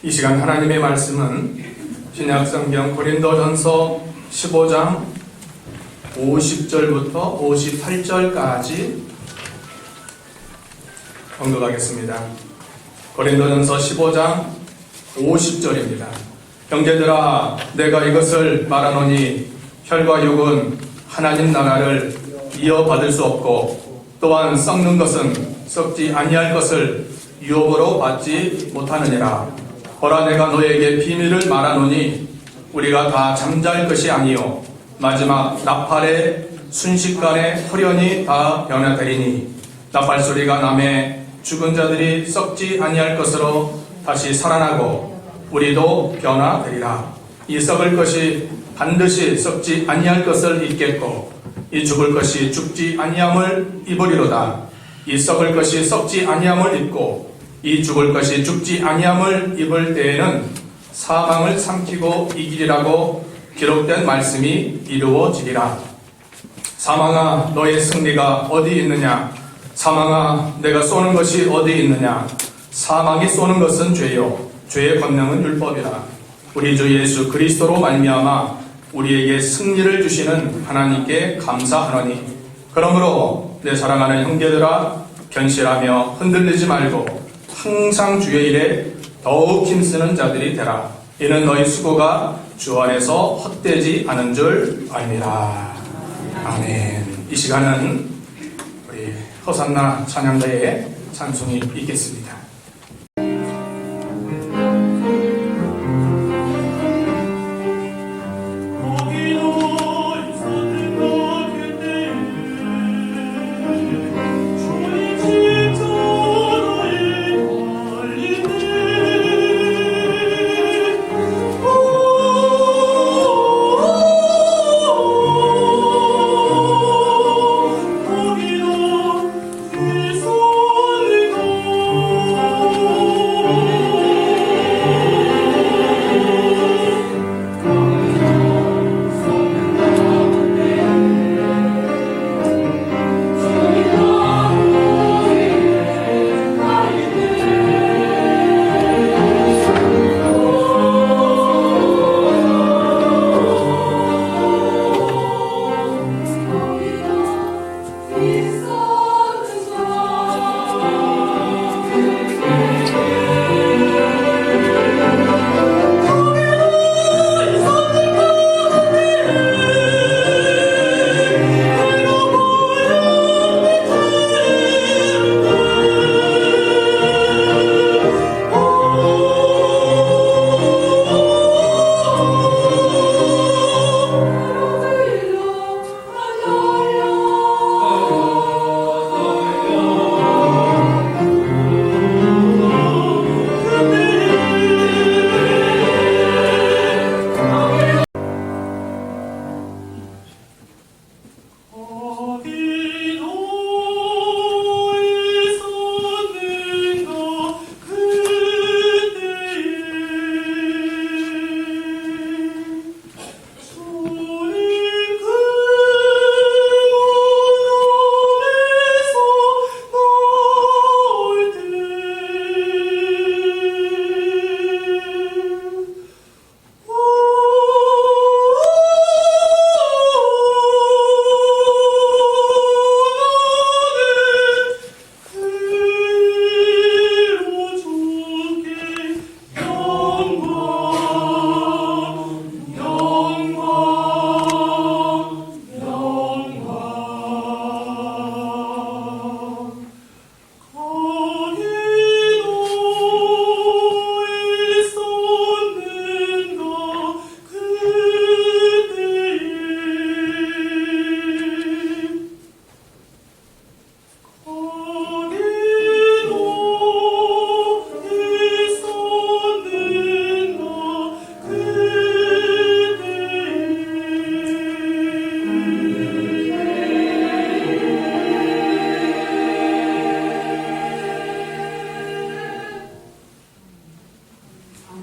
이 시간 하나님의 말씀은 신약성경 고린도전서 15장 50절부터 58절까지 언급하겠습니다. 고린도전서 15장 50절입니다. 형제들아, 내가 이것을 말하노니 혈과 육은 하나님 나라를 이어받을 수 없고, 또한 썩는 것은 썩지 아니할 것을 유업으로 받지 못하느니라. 보라, 내가 너에게 비밀을 말하노니 우리가 다 잠잘 것이 아니요 마지막 나팔의 순식간에 호련히 다 변화되리니, 나팔 소리가 나매 죽은 자들이 썩지 아니할 것으로 다시 살아나고 우리도 변화되리라. 이 썩을 것이 반드시 썩지 아니할 것을 입겠고, 이 죽을 것이 죽지 아니함을 입으리로다. 이 썩을 것이 썩지 아니함을 입고 이 죽을 것이 죽지 아니함을 입을 때에는 사망을 삼키고 이기리라고 기록된 말씀이 이루어지리라. 사망아, 너의 승리가 어디 있느냐? 사망아, 내가 쏘는 것이 어디 있느냐? 사망이 쏘는 것은 죄요, 죄의 권능은 율법이라. 우리 주 예수 그리스도로 말미암아 우리에게 승리를 주시는 하나님께 감사하노니, 그러므로 내 사랑하는 형제들아, 견실하며 흔들리지 말고 항상 주의 일에 더욱 힘쓰는 자들이 되라. 이는 너희 수고가 주 안에서 헛되지 않은 줄 압니다. 아멘. 이 시간은 우리 호산나 찬양대의 찬송이 있겠습니다.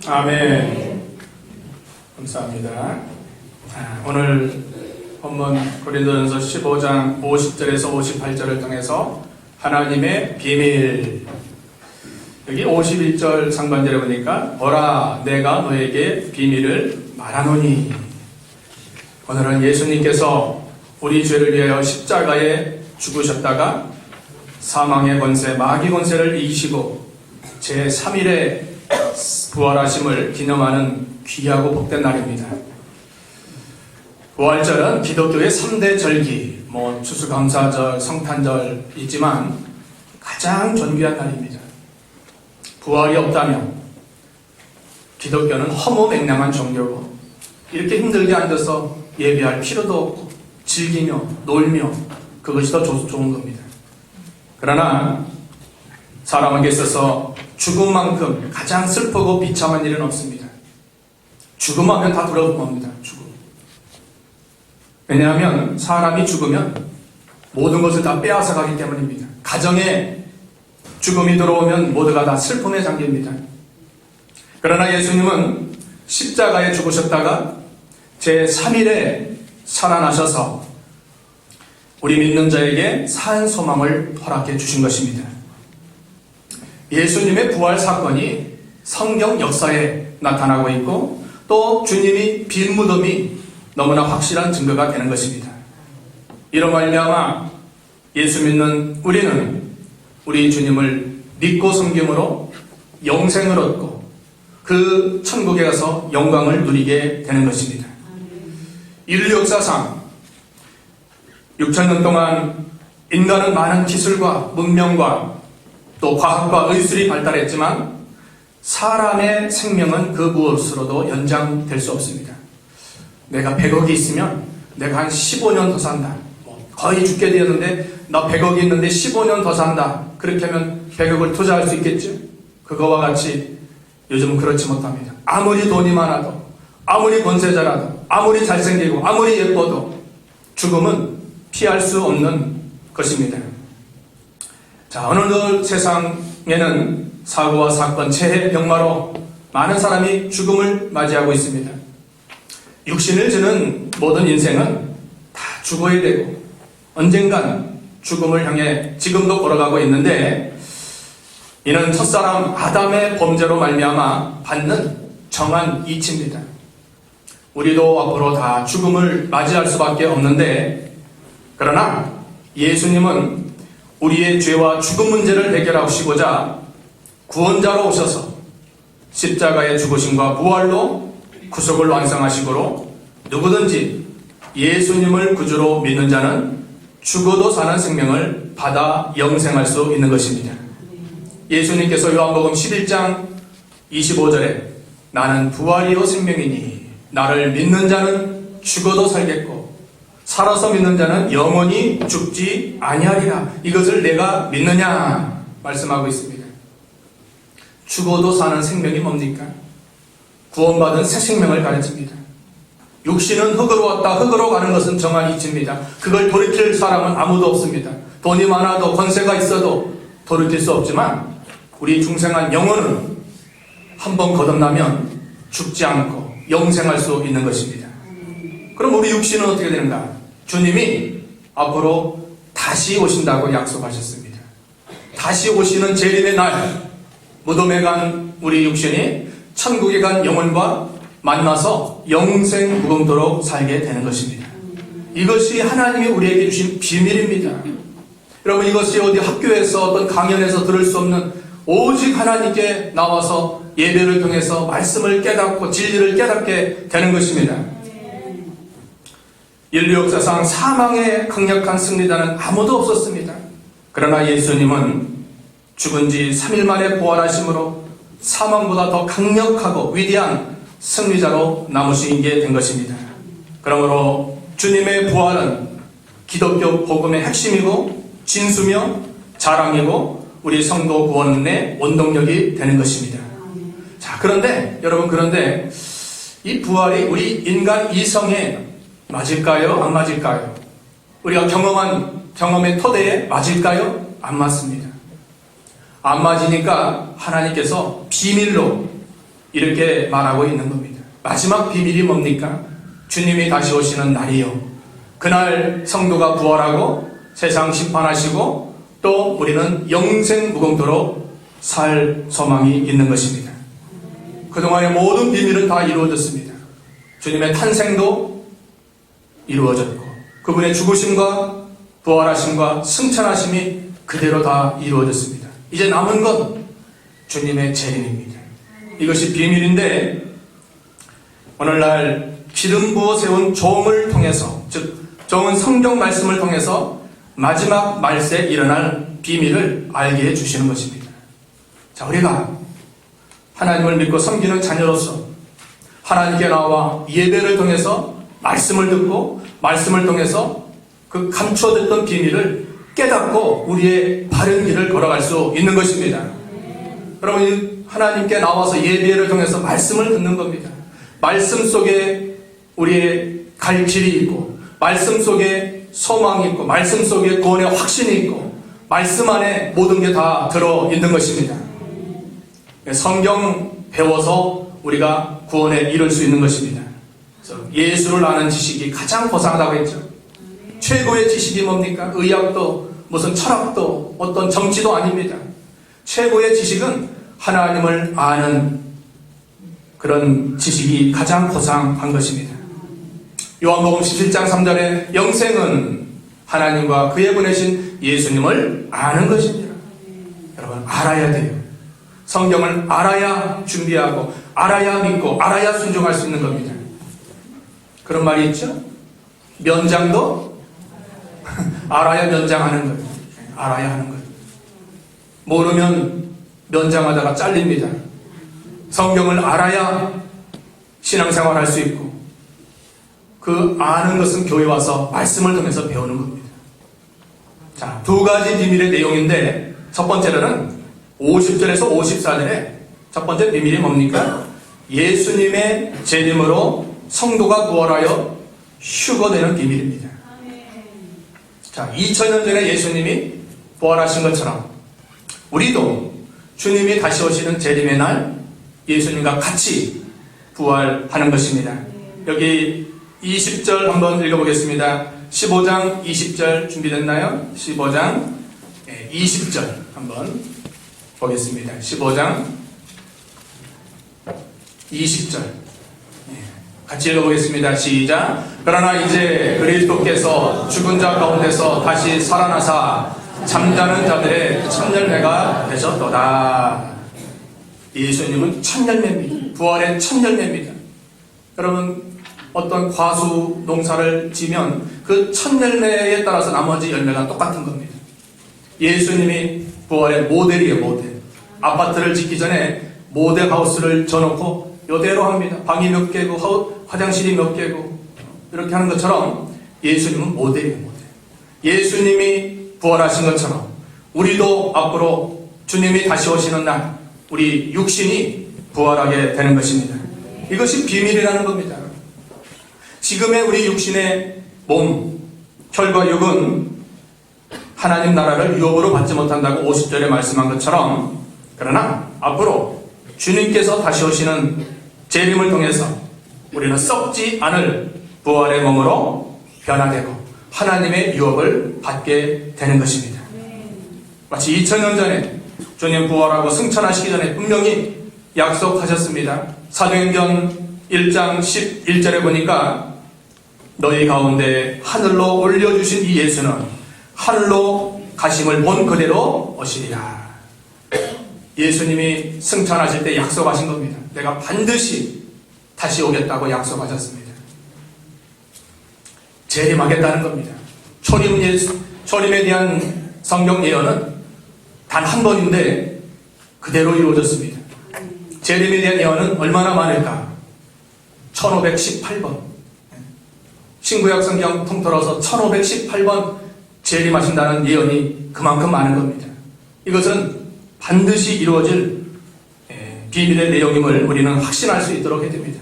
아멘. 감사합니다. 오늘 본문 고린도전서 15장 50절에서 58절을 통해서 하나님의 비밀, 여기 51절 상반절에 보니까 보라 내가 너에게 비밀을 말하노니. 오늘은 예수님께서 우리 죄를 위하여 십자가에 죽으셨다가 사망의 권세, 마귀 권세를 이기시고 제3일에 부활하심을 기념하는 귀하고 복된 날입니다. 부활절은 기독교의 3대 절기, 추수감사절, 성탄절 있지만 가장 존귀한 날입니다. 부활이 없다면 기독교는 허무맹랑한 종교고 이렇게 힘들게 앉아서 예배할 필요도 없고 즐기며 놀며 그것이 더 좋은 겁니다. 그러나 사람에게 있어서 죽음만큼 가장 슬프고 비참한 일은 없습니다. 죽음하면 다 두려운 겁니다. 죽음. 왜냐하면 사람이 죽으면 모든 것을 다 빼앗아 가기 때문입니다. 가정에 죽음이 들어오면 모두가 다 슬픔에 잠깁니다. 그러나 예수님은 십자가에 죽으셨다가 제3일에 살아나셔서 우리 믿는 자에게 산 소망을 허락해 주신 것입니다. 예수님의 부활 사건이 성경 역사에 나타나고 있고 또 주님이 빈 무덤이 너무나 확실한 증거가 되는 것입니다. 이로 말미암아 예수 믿는 우리는 우리 주님을 믿고 섬김으로 영생을 얻고 그 천국에 가서 영광을 누리게 되는 것입니다. 인류 역사상 6,000년 동안 인간은 많은 기술과 문명과 또 과학과 의술이 발달했지만 사람의 생명은 그 무엇으로도 연장될 수 없습니다. 내가 100억이 있으면 내가 한 15년 더 산다. 거의 죽게 되었는데 나 100억이 있는데 15년 더 산다. 그렇게 하면 100억을 투자할 수 있겠죠? 그거와 같이 요즘은 그렇지 못합니다. 아무리 돈이 많아도 아무리 권세자라도 아무리 잘생기고 아무리 예뻐도 죽음은 피할 수 없는 것입니다. 자, 어느덧 세상에는 사고와 사건, 재해, 병마로 많은 사람이 죽음을 맞이하고 있습니다. 육신을 지는 모든 인생은 다 죽어야 되고 언젠간 죽음을 향해 지금도 걸어가고 있는데 이는 첫사람 아담의 범죄로 말미암아 받는 정한 이치입니다. 우리도 앞으로 다 죽음을 맞이할 수밖에 없는데 그러나 예수님은 우리의 죄와 죽음 문제를 해결하시고자 구원자로 오셔서 십자가의 죽으심과 부활로 구속을 완성하시고로 누구든지 예수님을 구주로 믿는 자는 죽어도 사는 생명을 받아 영생할 수 있는 것입니다. 예수님께서 요한복음 11장 25절에 나는 부활이요 생명이니 나를 믿는 자는 죽어도 살겠고 살아서 믿는 자는 영원히 죽지 아니하리라. 이것을 내가 믿느냐 말씀하고 있습니다. 죽어도 사는 생명이 뭡니까? 구원받은 새 생명을 가르칩니다. 육신은 흙으로 왔다 흙으로 가는 것은 정한 이치입니다. 그걸 돌이킬 사람은 아무도 없습니다. 돈이 많아도 권세가 있어도 돌이킬 수 없지만 우리 중생한 영혼은 한번 거듭나면 죽지 않고 영생할 수 있는 것입니다. 그럼 우리 육신은 어떻게 되는가? 주님이 앞으로 다시 오신다고 약속하셨습니다. 다시 오시는 재림의 날 무덤에 간 우리 육신이 천국에 간 영혼과 만나서 영생 무궁토록 살게 되는 것입니다. 이것이 하나님이 우리에게 주신 비밀입니다. 여러분 이것이 어디 학교에서 어떤 강연에서 들을 수 없는 오직 하나님께 나와서 예배를 통해서 말씀을 깨닫고 진리를 깨닫게 되는 것입니다. 인류 역사상 사망의 강력한 승리자는 아무도 없었습니다. 그러나 예수님은 죽은 지 3일 만에 부활하심으로 사망보다 더 강력하고 위대한 승리자로 남으시게 된 것입니다. 그러므로 주님의 부활은 기독교 복음의 핵심이고 진수며 자랑이고 우리 성도 구원의 원동력이 되는 것입니다. 자, 그런데 여러분 이 부활이 우리 인간 이성에 맞을까요? 안 맞을까요? 우리가 경험한 경험의 토대에 맞을까요? 안 맞습니다. 안 맞으니까 하나님께서 비밀로 이렇게 말하고 있는 겁니다. 마지막 비밀이 뭡니까? 주님이 다시 오시는 날이요. 그날 성도가 부활하고 세상 심판하시고 또 우리는 영생 무궁토록 살 소망이 있는 것입니다. 그동안의 모든 비밀은 다 이루어졌습니다. 주님의 탄생도 이루어졌고 그분의 죽으심과 부활하심과 승천하심이 그대로 다 이루어졌습니다. 이제 남은 건 주님의 재림입니다. 이것이 비밀인데 오늘날 기름 부어 세운 종을 통해서, 즉 종은 성경 말씀을 통해서 마지막 말세에 일어날 비밀을 알게 해주시는 것입니다. 자, 우리가 하나님을 믿고 섬기는 자녀로서 하나님께 나와 예배를 통해서 말씀을 듣고 말씀을 통해서 그 감춰졌던 비밀을 깨닫고 우리의 바른 길을 걸어갈 수 있는 것입니다. 여러분, 하나님께 나와서 예배를 통해서 말씀을 듣는 겁니다. 말씀 속에 우리의 갈 길이 있고 말씀 속에 소망이 있고 말씀 속에 구원의 확신이 있고 말씀 안에 모든 게 다 들어있는 것입니다. 성경 배워서 우리가 구원에 이룰 수 있는 것입니다. 예수를 아는 지식이 가장 고상하다고 했죠. 최고의 지식이 뭡니까? 의학도 무슨 철학도 어떤 정치도 아닙니다. 최고의 지식은 하나님을 아는 그런 지식이 가장 고상한 것입니다. 요한복음 17장 3절에 영생은 하나님과 그의 보내신 예수님을 아는 것입니다. 여러분, 알아야 돼요. 성경을 알아야 준비하고 알아야 믿고 알아야 순종할 수 있는 겁니다. 그런 말이 있죠? 면장도 알아야 면장하는 거예요. 알아야 하는 거예요. 모르면 면장하다가 잘립니다. 성경을 알아야 신앙생활 할 수 있고 그 아는 것은 교회 와서 말씀을 통해서 배우는 겁니다. 자, 두 가지 비밀의 내용인데 첫 번째로는 50절에서 54절에 첫 번째 비밀이 뭡니까? 예수님의 재림으로 성도가 부활하여 휴거되는 비밀입니다. 자, 2000년 전에 예수님이 부활하신 것처럼 우리도 주님이 다시 오시는 재림의 날 예수님과 같이 부활하는 것입니다. 여기 20절 한번 읽어보겠습니다. 15장 20절 준비됐나요? 15장 20절 한번 보겠습니다. 15장 20절 같이 읽어보겠습니다. 시작. 그러나 이제 그리스도께서 죽은 자 가운데서 다시 살아나사 잠자는 자들의 첫 열매가 되셨도다. 예수님은 첫 열매입니다. 부활의 첫 열매입니다. 여러분, 어떤 과수 농사를 지면 그 첫 열매에 따라서 나머지 열매가 똑같은 겁니다. 예수님이 부활의 모델이에요. 모델. 아파트를 짓기 전에 모델 하우스를 져놓고 이대로 합니다. 방이 몇 개고 화장실이 몇 개고 이렇게 하는 것처럼 예수님은 모델이에요. 모델. 예수님이 부활하신 것처럼 우리도 앞으로 주님이 다시 오시는 날 우리 육신이 부활하게 되는 것입니다. 이것이 비밀이라는 겁니다. 지금의 우리 육신의 몸, 혈과 육은 하나님 나라를 유업으로 받지 못한다고 50절에 말씀한 것처럼 그러나 앞으로 주님께서 다시 오시는 재림을 통해서 우리는 썩지 않을 부활의 몸으로 변화되고 하나님의 유업을 받게 되는 것입니다. 마치 2000년 전에 주님 부활하고 승천하시기 전에 분명히 약속하셨습니다. 사도행전 1장 11절에 보니까 너희 가운데 하늘로 올려주신 이 예수는 하늘로 가심을 본 그대로 오시리라. 예수님이 승천하실 때 약속하신 겁니다. 내가 반드시 다시 오겠다고 약속하셨습니다. 재림하겠다는 겁니다. 초림에 대한 성경 예언은 단 한 번인데 그대로 이루어졌습니다. 재림에 대한 예언은 얼마나 많을까? 1518번. 신구약 성경 통틀어서 1518번 재림하신다는 예언이 그만큼 많은 겁니다. 이것은 반드시 이루어질 비밀의 내용임을 우리는 확신할 수 있도록 해줍니다.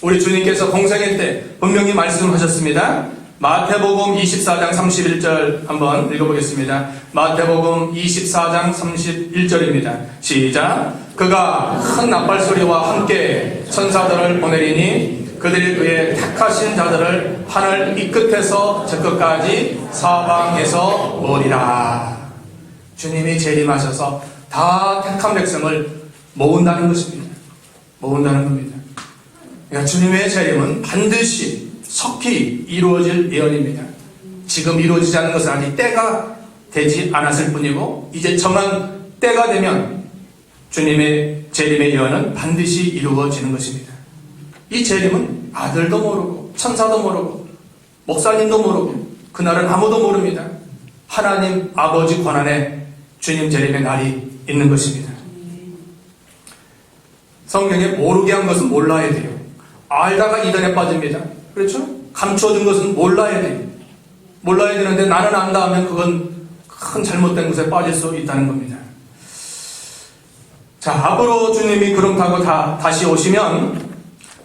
우리 주님께서 공생애 때 분명히 말씀하셨습니다. 마태복음 24장 31절 한번 읽어보겠습니다. 마태복음 24장 31절입니다. 시작. 그가 큰 나팔소리와 함께 천사들을 보내리니 그들이 그의 택하신 자들을 하늘 이 끝에서 저 끝까지 사방에서 모으리라. 주님이 재림하셔서 다 택한 백성을 모은다는 것입니다. 모은다는 겁니다. 그러니까 주님의 재림은 반드시 속히 이루어질 예언입니다. 지금 이루어지지 않는 것은 아직 때가 되지 않았을 뿐이고 이제 정한 때가 되면 주님의 재림의 예언은 반드시 이루어지는 것입니다. 이 재림은 아들도 모르고 천사도 모르고 목사님도 모르고 그날은 아무도 모릅니다. 하나님 아버지 권한에 주님 재림의 날이 있는 것입니다. 성경에 모르게 한 것은 몰라야 돼요. 알다가 이단에 빠집니다. 그렇죠? 감춰둔 것은 몰라야 돼요. 몰라야 되는데 나는 안다 하면 그건 큰 잘못된 것에 빠질 수 있다는 겁니다. 자, 앞으로 주님이 구름 타고 다시 오시면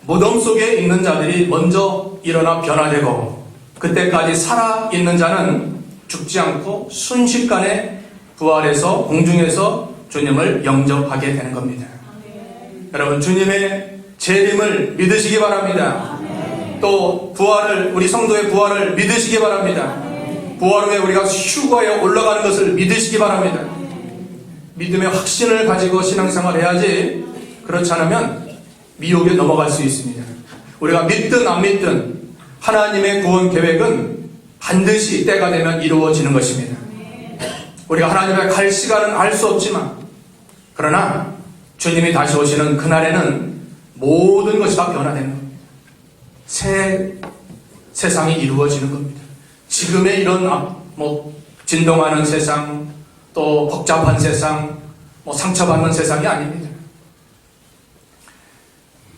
무덤 속에 있는 자들이 먼저 일어나 변화되고 그때까지 살아있는 자는 죽지 않고 순식간에 부활해서 공중에서 주님을 영접하게 되는 겁니다. 여러분, 주님의 재림을 믿으시기 바랍니다. 또 부활을, 우리 성도의 부활을 믿으시기 바랍니다. 부활 후에 우리가 휴거에 올라가는 것을 믿으시기 바랍니다. 믿음의 확신을 가지고 신앙생활을 해야지 그렇지 않으면 미혹에 넘어갈 수 있습니다. 우리가 믿든 안 믿든 하나님의 구원 계획은 반드시 때가 되면 이루어지는 것입니다. 우리가 하나님의 갈 시간은 알 수 없지만 그러나 주님이 다시 오시는 그날에는 모든 것이 다 변화되는 겁니다. 새 세상이 이루어지는 겁니다. 지금의 이런 진동하는 세상, 또 복잡한 세상, 상처받는 세상이 아닙니다.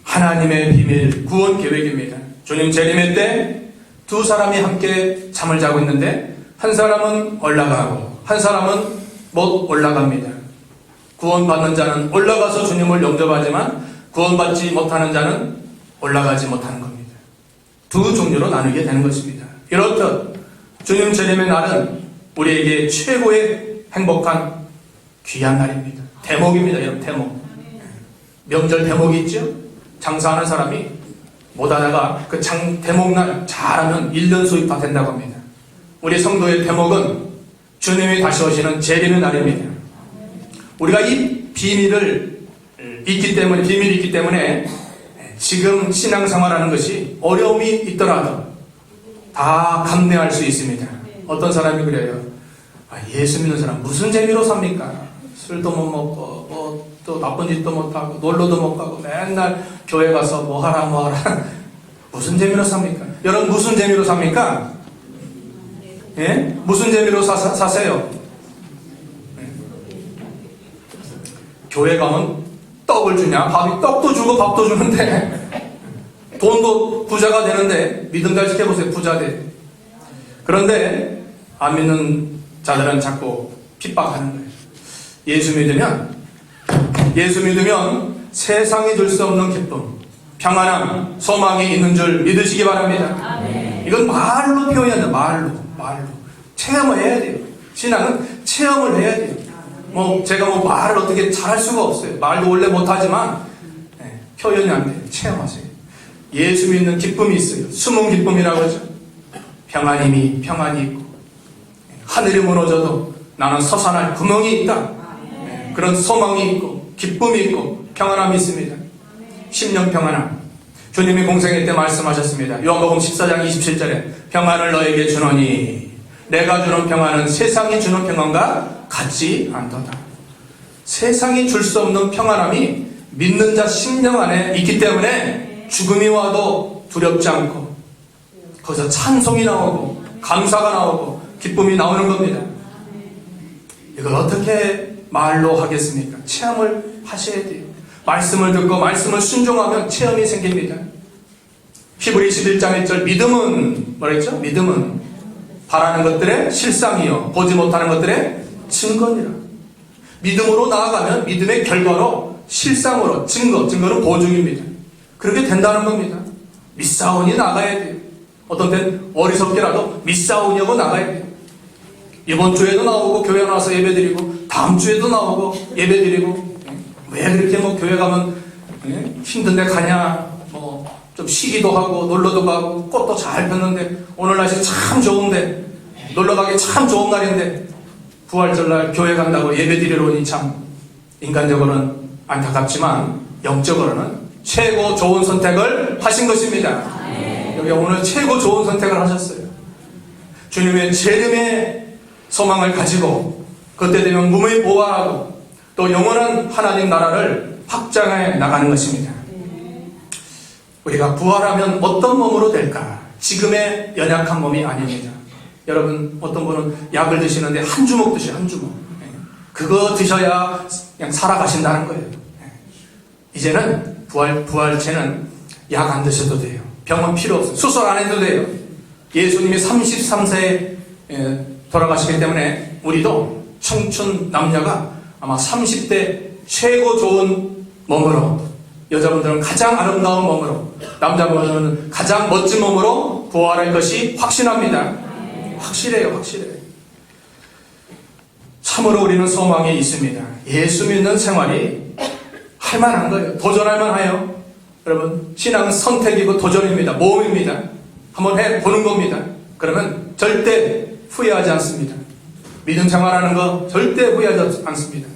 하나님의 비밀, 구원 계획입니다. 주님 재림의 때 두 사람이 함께 잠을 자고 있는데 한 사람은 올라가고 한 사람은 못 올라갑니다. 구원받는 자는 올라가서 주님을 영접하지만 구원받지 못하는 자는 올라가지 못하는 겁니다. 두 종류로 나누게 되는 것입니다. 이렇듯 주님 재림의 날은 우리에게 최고의 행복한 귀한 날입니다. 대목입니다. 여러분, 대목. 명절 대목이 있죠? 장사하는 사람이 못하다가 그 대목날 잘하면 1년 수입 다 된다고 합니다. 우리 성도의 대목은 주님이 다시 오시는 재림의 날입니다. 우리가 이 비밀이 있기 때문에 지금 신앙생활하는 것이 어려움이 있더라도 다 감내할 수 있습니다. 어떤 사람이 그래요. 예수 믿는 사람 무슨 재미로 삽니까? 술도 못 먹고 또 나쁜 짓도 못하고 놀러도 못 가고 맨날 교회 가서 뭐 하라 무슨 재미로 삽니까? 여러분 무슨 재미로 삽니까? 예? 무슨 재미로 사세요? 교회 가면 떡을 주냐? 떡도 주고 밥도 주는데 돈도 부자가 되는데 믿음 잘 지켜보세요. 부자 돼. 그런데 안 믿는 자들은 자꾸 핍박하는 거예요. 예수 믿으면 세상이 줄 수 없는 기쁨, 평안함, 소망이 있는 줄 믿으시기 바랍니다. 이건 말로 표현해야 돼요. 말로. 체험을 해야 돼요. 신앙은 체험을 해야 돼요. 제가 말을 어떻게 잘할 수가 없어요. 말도 원래 못하지만 표현이 안 돼요. 체험하세요. 예수 믿는 기쁨이 있어요. 숨은 기쁨이라고 하죠. 평안이 있고 하늘이 무너져도 나는 솟아날 구멍이 있다. 그런 소망이 있고 기쁨이 있고 평안함이 있습니다. 심령 평안함. 주님이 공생애 때 말씀하셨습니다. 요한복음 14장 27절에 평안을 너에게 주노니 내가 주는 평안은 세상이 주는 평안과 같지 않도다. 세상이 줄 수 없는 평안함이 믿는 자 심령 안에 있기 때문에 죽음이 와도 두렵지 않고 거기서 찬송이 나오고 감사가 나오고 기쁨이 나오는 겁니다. 이걸 어떻게 말로 하겠습니까? 체험을 하셔야 돼요. 말씀을 듣고 말씀을 순종하면 체험이 생깁니다. 히브리 11장 1절 믿음은 뭐랬죠? 믿음은 바라는 것들의 실상이요 보지 못하는 것들의 증거니라. 믿음으로 나아가면 믿음의 결과로 실상으로 증거는 보증입니다. 그렇게 된다는 겁니다. 믿사오니 나가야 돼요. 어떤 때는 어리석게라도 믿사오냐고 나가야 돼요. 이번 주에도 나오고 교회 나와서 예배드리고 다음 주에도 나오고 예배드리고 왜 그렇게 교회 가면 힘든데 가냐 좀 쉬기도 하고 놀러도 가고 꽃도 잘 폈는데 오늘 날씨 참 좋은데 놀러 가기 참 좋은 날인데 부활절날 교회 간다고 예배드리러 오니 참 인간적으로는 안타깝지만 영적으로는 최고 좋은 선택을 하신 것입니다. 여기 오늘 최고 좋은 선택을 하셨어요. 주님의 재림의 소망을 가지고 그때 되면 몸을 보호하고 또 영원한 하나님 나라를 확장해 나가는 것입니다. 우리가 부활하면 어떤 몸으로 될까? 지금의 연약한 몸이 아닙니다. 여러분, 어떤 분은 약을 드시는데 한 주먹 드셔요. 한 주먹. 그거 드셔야 그냥 살아가신다는 거예요. 이제는 부활체는 약 안 드셔도 돼요. 병은 필요 없어요. 수술 안 해도 돼요. 예수님이 33세에 돌아가시기 때문에 우리도 청춘 남녀가 아마 30대 최고 좋은 몸으로, 여자분들은 가장 아름다운 몸으로, 남자분들은 가장 멋진 몸으로 부활할 것이 확신합니다. 확실해요. 확실해요. 참으로 우리는 소망이 있습니다. 예수 믿는 생활이 할만한 거예요. 도전할 만해요. 여러분, 신앙은 선택이고 도전입니다. 모험입니다. 한번 해보는 겁니다. 그러면 절대 후회하지 않습니다. 믿음 생활하는 거 절대 후회하지 않습니다.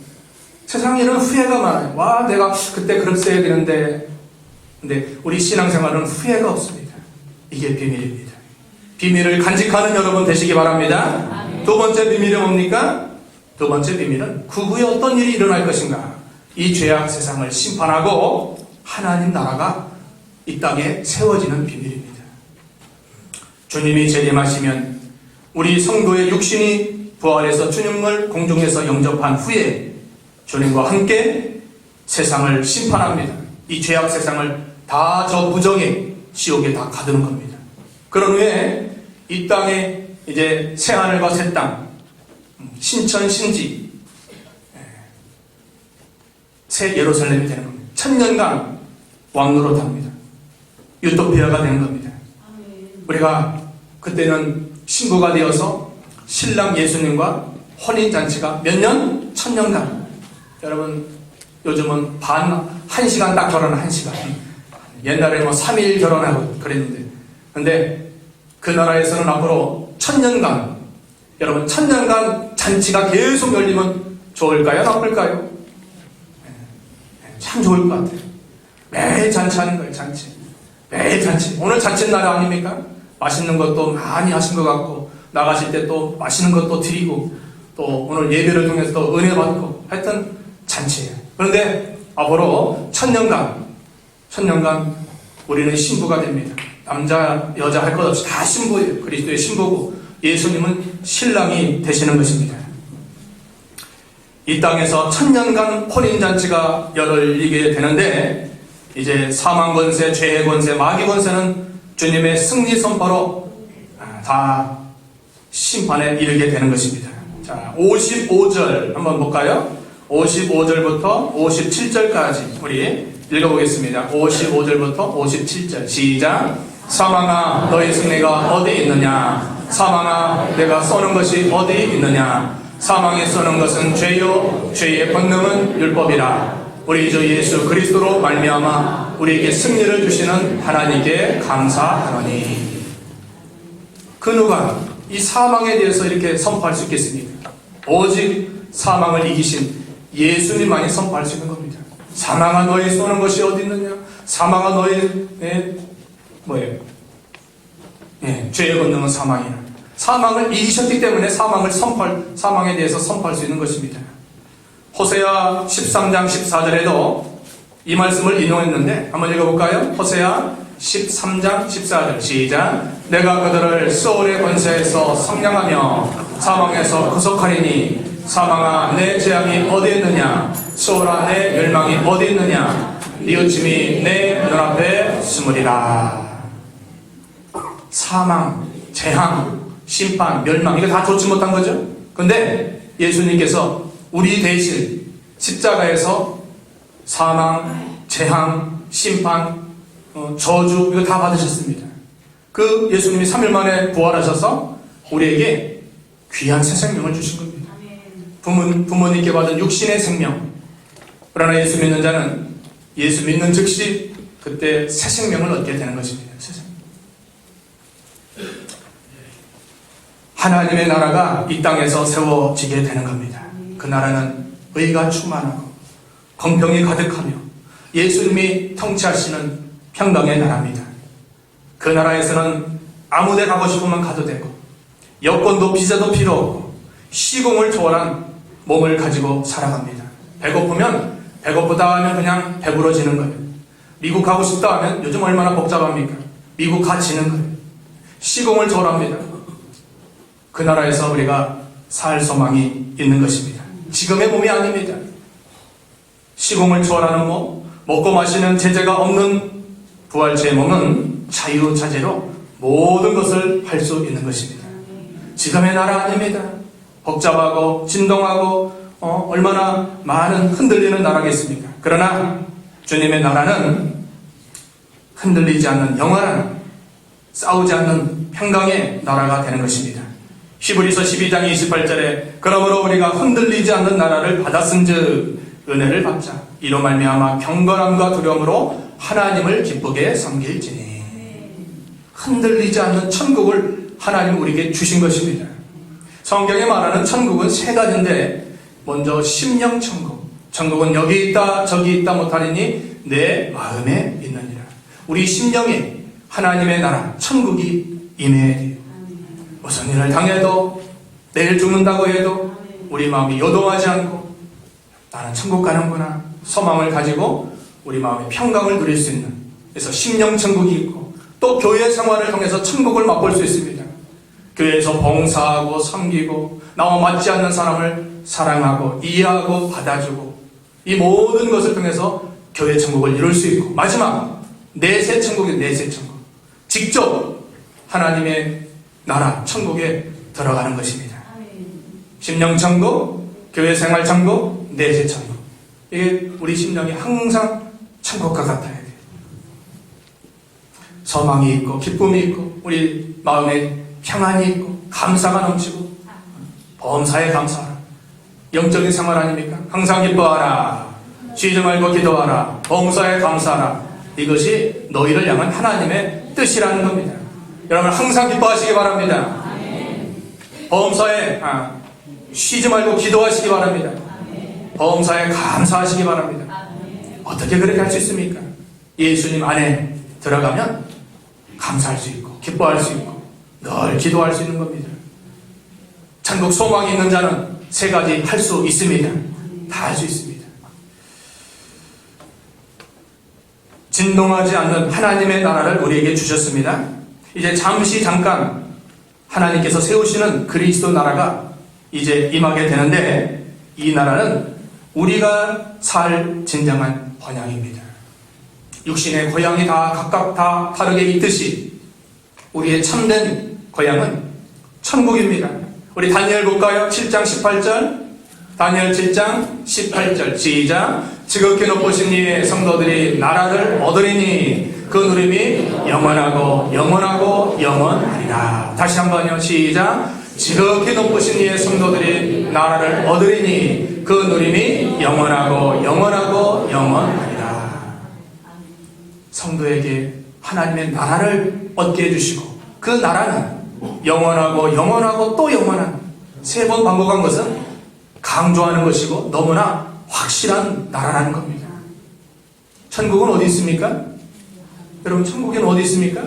세상에는 후회가 많아요. 와, 내가 그때 그랬어야 되는데. 근데 우리 신앙생활은 후회가 없습니다. 이게 비밀입니다. 비밀을 간직하는 여러분 되시기 바랍니다. 두 번째 비밀이 뭡니까? 두 번째 비밀은 그 후에 어떤 일이 일어날 것인가? 이 죄악 세상을 심판하고 하나님 나라가 이 땅에 세워지는 비밀입니다. 주님이 재림하시면 우리 성도의 육신이 부활해서 주님을 공중에서 영접한 후에 주님과 함께 세상을 심판합니다. 이 죄악 세상을 다 저 무정의 지옥에 다 가두는 겁니다. 그런 후에 이 땅에 이제 새하늘과 새 땅, 신천 신지, 새 예루살렘이 되는 겁니다. 천년간 왕노릇합니다. 유토피아가 되는 겁니다. 우리가 그때는 신부가 되어서 신랑 예수님과 혼인잔치가 몇 년? 천년간. 여러분, 요즘은 한 시간 딱 결혼은 1시간. 옛날에 3일 결혼하고 그랬는데. 근데 그 나라에서는 앞으로 천년간, 여러분, 천년간 잔치가 계속 열리면 좋을까요? 나쁠까요? 참 좋을 것 같아요. 매일 잔치하는 거예요, 잔치. 매일 잔치. 오늘 잔치 날 아닙니까? 맛있는 것도 많이 하신 것 같고, 나가실 때 또 맛있는 것도 드리고, 또 오늘 예배를 통해서 또 은혜 받고, 하여튼 잔치예요. 그런데 앞으로 천년간 우리는 신부가 됩니다. 남자, 여자 할 것 없이 다 신부예요. 그리스도의 신부고, 예수님은 신랑이 되시는 것입니다. 이 땅에서 천년간 혼인잔치가 열리게 되는데, 이제 사망 권세, 죄의 권세, 마귀 권세는 주님의 승리 선포로 다 심판에 이르게 되는 것입니다. 자, 55절 한번 볼까요? 55절부터 57절까지 우리 읽어보겠습니다. 55절부터 57절 시작. 사망아, 너의 승리가 어디 있느냐? 사망아, 내가 쏘는 것이 어디 있느냐? 사망에 쏘는 것은 죄요, 죄의 권능은 율법이라. 우리 주 예수 그리스도로 말미암아 우리에게 승리를 주시는 하나님께 감사하노니. 그 누가 이 사망에 대해서 이렇게 선포할 수 있겠습니까? 오직 사망을 이기신 예수님만이 선포할 수 있는 겁니다. 사망아, 너희 쏘는 것이 어디 있느냐? 사망아, 너희 뭐예요? 죄의 권능은 사망이라. 사망을 이기셨기 때문에 사망에 대해서 선포할 수 있는 것입니다. 호세아 13장 14절에도 이 말씀을 인용했는데 한번 읽어볼까요? 호세아 13장 14절 시작. 내가 그들을 소울의 권세에서 성량하며 사망에서 구속하리니 사망아, 내 재앙이 어디 있느냐? 소울아, 내 멸망이 어디 있느냐? 이웃짐이 내 눈앞에 숨으리라. 사망, 재앙, 심판, 멸망, 이거 다 좋지 못한 거죠? 근데 예수님께서 우리 대신 십자가에서 사망, 재앙, 심판, 저주, 이거 다 받으셨습니다. 그 예수님이 3일 만에 부활하셔서 우리에게 귀한 새 생명을 주신 겁니다. 부모님께 받은 육신의 생명. 그러나 예수 믿는 자는 예수 믿는 즉시 그때 새 생명을 얻게 되는 것입니다. 새 생명. 하나님의 나라가 이 땅에서 세워지게 되는 겁니다. 그 나라는 의가 충만하고 공평이 가득하며 예수님이 통치하시는 평강의 나라입니다. 그 나라에서는 아무데 가고 싶으면 가도 되고 여권도 비자도 필요 없고 시공을 초월한 몸을 가지고 살아갑니다. 배고프면 배고프다 하면 그냥 배부러지는 거예요. 미국 가고 싶다 하면 요즘 얼마나 복잡합니까? 미국 가지는 거예요. 시공을 초월합니다. 그 나라에서 우리가 살 소망이 있는 것입니다. 지금의 몸이 아닙니다. 시공을 초월하는 몸, 먹고 마시는 제재가 없는 부활체의 몸은 자유자재로 모든 것을 할 수 있는 것입니다. 지금의 나라 아닙니다. 복잡하고 진동하고 얼마나 많은 흔들리는 나라겠습니까? 그러나 주님의 나라는 흔들리지 않는 영원한 싸우지 않는 평강의 나라가 되는 것입니다. 히브리서 12장 28절에 그러므로 우리가 흔들리지 않는 나라를 받았은즉 은혜를 받자. 이로 말미암아 경건함과 두려움으로 하나님을 기쁘게 섬길지니. 흔들리지 않는 천국을 하나님 우리에게 주신 것입니다. 성경에 말하는 천국은 세 가지인데 먼저 심령천국. 천국은 여기 있다 저기 있다 못하리니 내 마음에 있느니라. 우리 심령에 하나님의 나라 천국이 임해야 돼요. 무슨 일을 당해도 내일 죽는다고 해도 우리 마음이 요동하지 않고 나는 천국 가는구나 소망을 가지고 우리 마음의 평강을 누릴 수 있는, 그래서 심령천국이 있고 또 교회 생활을 통해서 천국을 맛볼 수 있습니다. 교회에서 봉사하고 섬기고 나와 맞지 않는 사람을 사랑하고 이해하고 받아주고 이 모든 것을 통해서 교회 천국을 이룰 수 있고, 마지막 내세 천국이 내세 천국, 직접 하나님의 나라 천국에 들어가는 것입니다. 심령천국, 교회생활 천국, 내세 천국. 이게 우리 심령이 항상 천국과 같아야 돼요. 소망이 있고 기쁨이 있고 우리 마음에 평안이 있고 감사가 넘치고 범사에 감사하라. 영적인 생활 아닙니까? 항상 기뻐하라. 쉬지 말고 기도하라. 범사에 감사하라. 이것이 너희를 향한 하나님의 뜻이라는 겁니다. 여러분 항상 기뻐하시기 바랍니다. 범사에 쉬지 말고 기도하시기 바랍니다. 범사에 감사하시기 바랍니다. 어떻게 그렇게 할 수 있습니까? 예수님 안에 들어가면 감사할 수 있고 기뻐할 수 있고 늘 기도할 수 있는 겁니다. 천국 소망이 있는 자는 세 가지 할 수 있습니다. 다 할 수 있습니다. 진동하지 않는 하나님의 나라를 우리에게 주셨습니다. 이제 잠깐 하나님께서 세우시는 그리스도 나라가 이제 임하게 되는데, 이 나라는 우리가 살 진정한 번향입니다. 육신의 고향이 다 각각 다 다르게 있듯이 우리의 참된 고향은 천국입니다. 우리 다니엘 볼까요? 7장 18절. 다니엘 7장 18절 시작. 지극히 높으신 이의 성도들이 나라를 얻으리니 그 누림이 영원하고 영원하고 영원하리라. 다시 한번요. 시작. 지극히 높으신 이의 성도들이 나라를 얻으리니 그 누림이 영원하고 영원하고 영원하리라. 성도에게 하나님의 나라를 얻게 해주시고 그 나라는 영원하고 영원하고 또 영원한, 세 번 반복한 것은 강조하는 것이고 너무나 확실한 나라라는 겁니다. 천국은 어디 있습니까? 여러분 천국에는 어디 있습니까?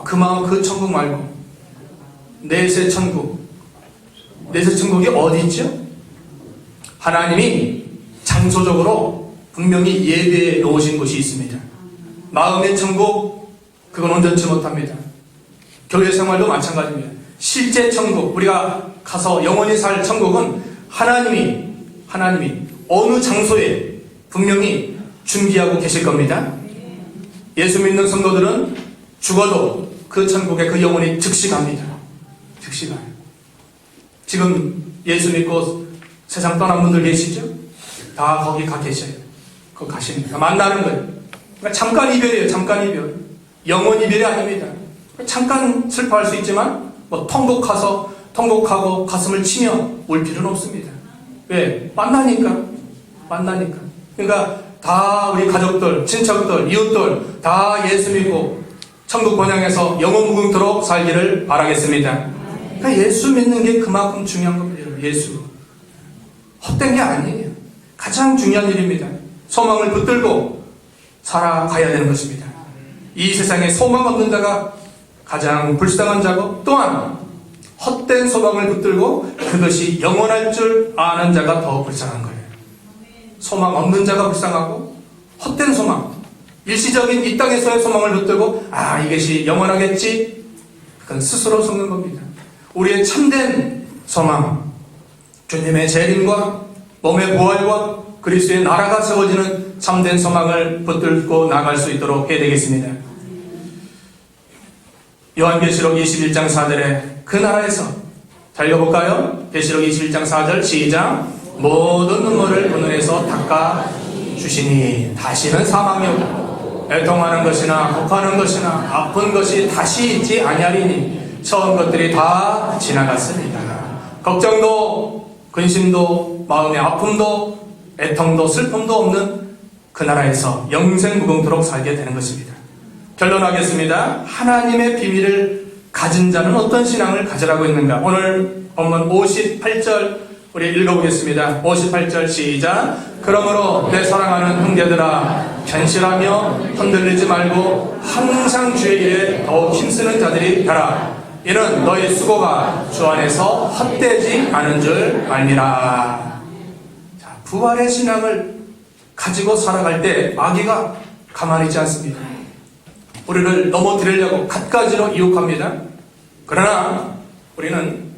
그 마음 그 천국 말고 내세 천국. 내세 천국이 어디 있죠? 하나님이 장소적으로 분명히 예배해 놓으신 곳이 있습니다. 마음의 천국, 그건 온전치 못합니다. 교회 생활도 마찬가지입니다. 실제 천국, 우리가 가서 영원히 살 천국은 하나님이 어느 장소에 분명히 준비하고 계실 겁니다. 예수 믿는 성도들은 죽어도 그 천국에 그 영혼이 즉시 갑니다. 즉시 가요. 지금 예수 믿고 세상 떠난 분들 계시죠? 다 거기 가 계셔요. 거기 가십니다. 만나는 거예요. 그러니까 잠깐 이별이에요. 잠깐 이별. 영원 이별이 아닙니다. 잠깐 슬퍼할 수 있지만 통곡하고 가슴을 치며 올 필요는 없습니다. 왜? 만나니까. 그러니까 다 우리 가족들, 친척들, 이웃들 다 예수 믿고 천국 번영에서 영원 무궁토록 살기를 바라겠습니다. 그러니까 예수 믿는 게 그만큼 중요한 겁니다. 예수. 헛된 게 아니에요. 가장 중요한 일입니다. 소망을 붙들고 살아가야 되는 것입니다. 이 세상에 소망 없는 자가 가장 불쌍한 자고, 또한 헛된 소망을 붙들고 그것이 영원할 줄 아는 자가 더 불쌍한 거예요. 소망 없는 자가 불쌍하고, 헛된 소망, 일시적인 이 땅에서의 소망을 붙들고 이것이 영원하겠지, 그건 스스로 속는 겁니다. 우리의 참된 소망, 주님의 재림과 몸의 부활과 그리스도의 나라가 세워지는 참된 소망을 붙들고 나갈 수 있도록 해야 되겠습니다. 요한계시록 21장 4절에 그 나라에서, 잘 읽어볼까요? 계시록 21장 4절 시작. 모든 눈물을 그 눈에서 닦아 주시니 다시는 사망이 없고 애통하는 것이나 곡하는 것이나 아픈 것이 다시 있지 아니하리니 처음 것들이 다 지나갔습니다. 걱정도 근심도 마음의 아픔도 애통도 슬픔도 없는 그 나라에서 영생 무궁토록 살게 되는 것입니다. 결론하겠습니다. 하나님의 비밀을 가진 자는 어떤 신앙을 가지라고 있는가? 오늘 본문 58절 우리 읽어보겠습니다. 58절 시작. 그러므로 내 사랑하는 형제들아, 견실하며 흔들리지 말고 항상 주의 일에 더욱 힘쓰는 자들이 되라. 이는 너의 수고가 주 안에서 헛되지 않은 줄 알미라. 자, 부활의 신앙을 가지고 살아갈 때 마귀가 가만히 있지 않습니다. 우리를 넘어뜨리려고 갖가지로 유혹합니다. 그러나 우리는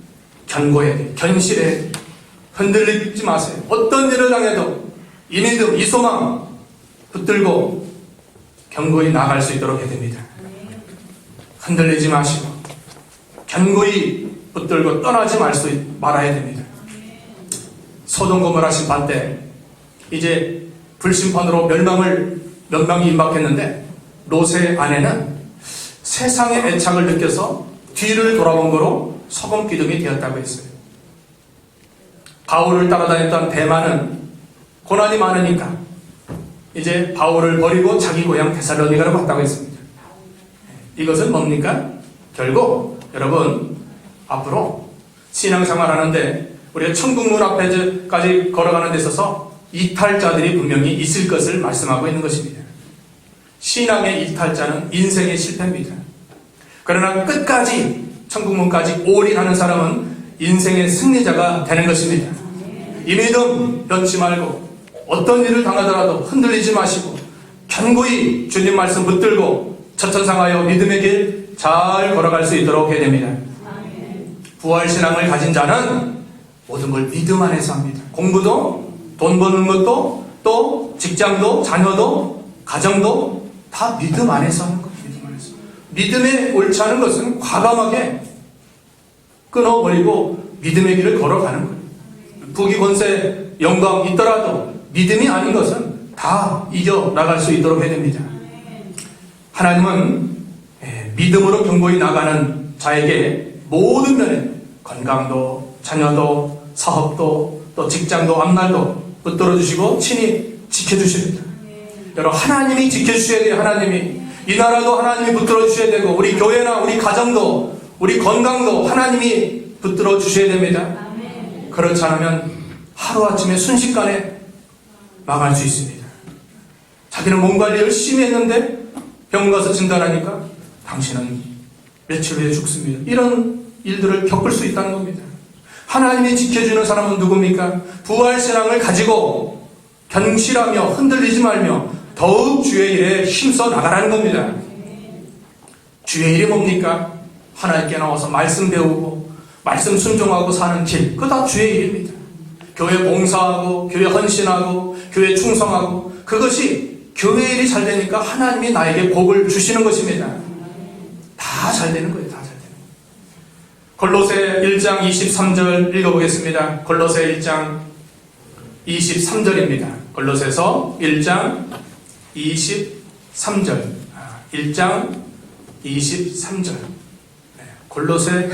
견고해야 돼요. 견실해야 돼요. 흔들리지 마세요. 어떤 일을 당해도 이 믿음, 이 소망 붙들고 견고히 나아갈 수 있도록 해야 됩니다. 흔들리지 마시고 견고히 붙들고 떠나지 말아야 됩니다. 소돔 고모라 심판 때 이제 불심판으로 멸망이 임박했는데, 롯의 아내는 세상의 애착을 느껴서 뒤를 돌아본 거로 소금 기둥이 되었다고 했어요. 바울을 따라다녔던 대만은 고난이 많으니까 이제 바울을 버리고 자기 고향 데살로니가로 갔다고 했습니다. 이것은 뭡니까? 결국 여러분, 앞으로 신앙생활 하는데 우리가 천국문 앞에까지 걸어가는 데 있어서 이탈자들이 분명히 있을 것을 말씀하고 있는 것입니다. 신앙의 이탈자는 인생의 실패입니다. 그러나 끝까지 천국문까지 올인하는 사람은 인생의 승리자가 되는 것입니다. 이 믿음 변치 말고 어떤 일을 당하더라도 흔들리지 마시고 견고히 주님 말씀 붙들고 처천상하여 믿음의 길 잘 걸어갈 수 있도록 해야 됩니다. 부활신앙을 가진 자는 모든 걸 믿음 안에서 합니다. 공부도, 돈 버는 것도, 또 직장도, 자녀도, 가정도 다 믿음 안에서 하는 겁니다. 믿음 안에서. 믿음에 옳지 않은 것은 과감하게 끊어버리고 믿음의 길을 걸어가는 거예요. 부귀 권세 영광 있더라도 믿음이 아닌 것은 다 이겨나갈 수 있도록 해야 됩니다. 하나님은 믿음으로 견고히 나가는 자에게 모든 면에 건강도, 자녀도, 사업도, 또 직장도, 앞날도 붙들어 주시고 친히 지켜주십니다. 여러분, 하나님이 지켜주셔야 돼요. 하나님이. 이 나라도 하나님이 붙들어 주셔야 되고, 우리 교회나 우리 가정도, 우리 건강도 하나님이 붙들어 주셔야 됩니다. 그렇지 않으면 하루아침에 순식간에 망할 수 있습니다. 자기는 몸 관리 열심히 했는데 병원 가서 진단하니까 당신은 며칠 후에 죽습니다. 이런 일들을 겪을 수 있다는 겁니다. 하나님이 지켜주는 사람은 누굽니까? 부활신앙을 가지고 견실하며 흔들리지 말며 더욱 주의 일에 힘써 나가라는 겁니다. 주의 일이 뭡니까? 하나님께 나와서 말씀 배우고 말씀 순종하고 사는 길, 그거 다 주의 일입니다. 교회 봉사하고 교회 헌신하고 교회 충성하고, 그것이 교회 일이 잘 되니까 하나님이 나에게 복을 주시는 것입니다. 다 잘 되는 거예요. 다 잘 되는 거예요. 골로새 1장 23절 읽어보겠습니다. 골로새 1장 23절입니다. 골로새서 1장 23절. 1장 23절. 골로새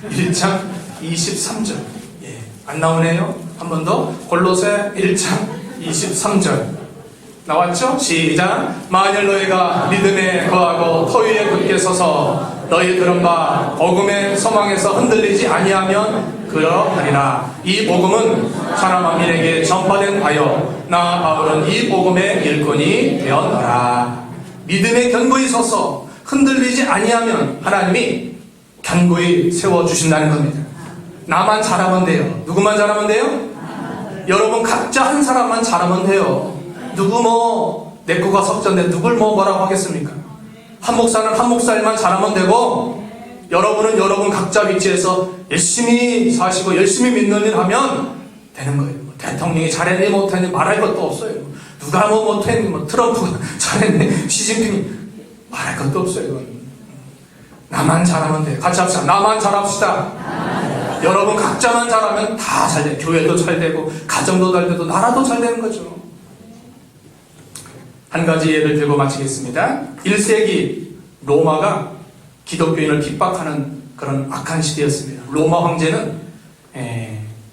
1장 23절. 안 나오네요. 한 번 더. 골로새 1장 23절. 나왔죠? 시작. 만일 너희가 믿음에 거하고 터위에 굳게 서서 너희 들은 바 복음의 소망에서 흔들리지 아니하면 그러하리라. 이 복음은 천하 만민에게 전파된 바요 나 바울은 이 복음의 일꾼이 되었노라. 믿음에 견고히 서서 흔들리지 아니하면 하나님이 견고히 세워주신다는 겁니다. 나만 잘하면 돼요. 누구만 잘하면 돼요? 여러분 각자 한 사람만 잘하면 돼요. 누구 내 거가 석전데 누굴 뭐라고 하겠습니까? 한 목사는 한 목사일만 잘하면 되고, 여러분은 여러분 각자 위치에서 열심히 사시고 열심히 믿는 일 하면 되는 거예요. 대통령이 잘했니 못했니 말할 것도 없어요. 누가 못했니 트럼프가 잘했니 시진핑이 말할 것도 없어요. 나만 잘하면 돼요. 같이 합시다. 나만 잘합시다. 여러분 각자만 잘하면 다 잘 돼요. 교회도 잘 되고 가정도 잘 되고 나라도 잘 되는 거죠. 한 가지 예를 들고 마치겠습니다. 1세기 로마가 기독교인을 핍박하는 그런 악한 시대였습니다. 로마 황제는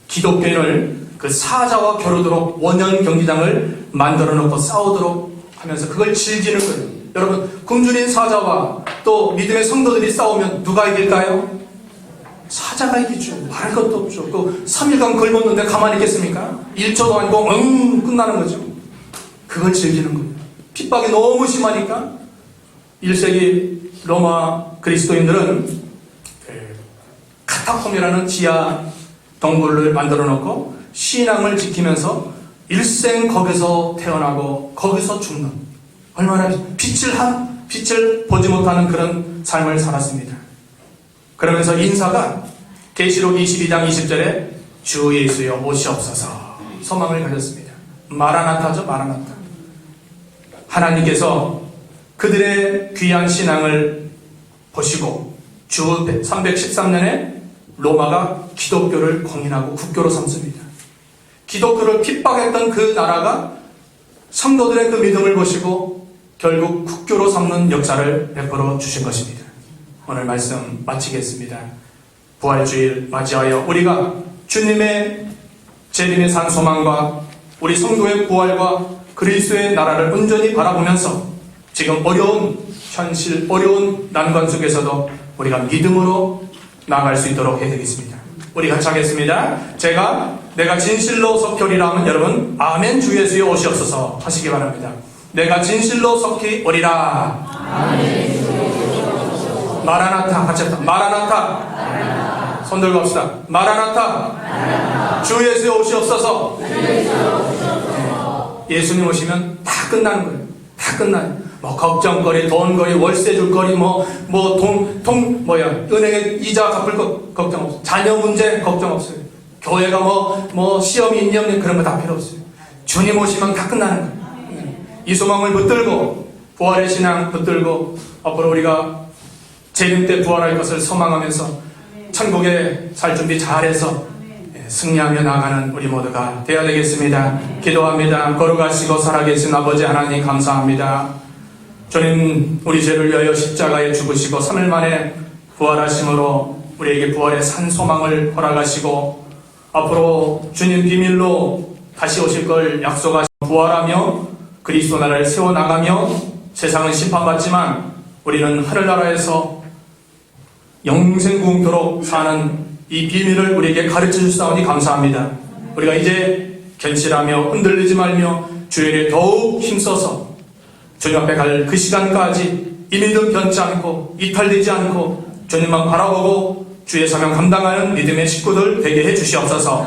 기독교인을 그 사자와 겨루도록 원형 경기장을 만들어 놓고 싸우도록 하면서 그걸 즐기는 거예요. 여러분 굶주린 사자와 또 믿음의 성도들이 싸우면 누가 이길까요? 사자가 이기죠. 말할 것도 없죠. 그 3일간 걸었는데 가만히 있겠습니까? 1초도 아니고 끝나는 거죠. 그걸 즐기는 거예요. 핍박이 너무 심하니까 1세기 로마 그리스도인들은 카타콤이라는 지하 동굴을 만들어 놓고 신앙을 지키면서 일생 거기서 태어나고 거기서 죽는, 얼마나 빛을 보지 못하는 그런 삶을 살았습니다. 그러면서 인사가 계시록 22장 20절에 주 예수여 오시옵소서 소망을 가졌습니다. 마라나타죠. 마라나타. 하나님께서 그들의 귀한 신앙을 보시고 주 313년에 로마가 기독교를 공인하고 국교로 삼습니다. 기독교를 핍박했던 그 나라가 성도들의 그 믿음을 보시고 결국 국교로 삼는 역사를 베풀어 주신 것입니다. 오늘 말씀 마치겠습니다. 부활주일 맞이하여 우리가 주님의 재림의 산 소망과 우리 성도의 부활과 그리스도의 나라를 온전히 바라보면서 지금 어려운 현실, 어려운 난관 속에서도 우리가 믿음으로 나아갈 수 있도록 해드리겠습니다. 우리 같이 하겠습니다. 내가 진실로 속히 오리라 하면 여러분 아멘 주 예수여 오시옵소서 하시기 바랍니다. 내가 진실로 속히 오리라. 마라나타 같이 합시다. 마라나타. 손 들고 합시다. 마라나타. 주 예수여 오시옵소서. 예수님 오시면 다 끝나는 거예요. 다 끝나요. 걱정거리, 돈거리, 월세 줄거리, 은행에 이자 갚을 거 걱정 없어요. 자녀 문제 걱정 없어요. 교회가 시험이 있니 없니 그런 거 다 필요 없어요. 주님 오시면 다 끝나는 거예요. 이 소망을 붙들고, 부활의 신앙 붙들고, 앞으로 우리가 재림 때 부활할 것을 소망하면서 천국에 살 준비 잘해서 승리하며 나가는 우리 모두가 되어야 되겠습니다. 기도합니다. 거룩하시고 살아계신 아버지 하나님 감사합니다. 주님 우리 죄를 위하여 십자가에 죽으시고 3일 만에 부활하심으로 우리에게 부활의 산 소망을 허락하시고 앞으로 주님 비밀로 다시 오실 걸 약속하시고 부활하며 그리스도 나라를 세워나가며 세상은 심판받지만 우리는 하늘나라에서 영생국도록 사는 이 비밀을 우리에게 가르쳐 주사오니 감사합니다. 우리가 이제 견실하며 흔들리지 말며 주의 일에 더욱 힘써서 주님 앞에 갈 그 시간까지 이 믿음 변치 않고 이탈되지 않고 주님만 바라보고 주의 사명 감당하는 믿음의 식구들 되게 해 주시옵소서.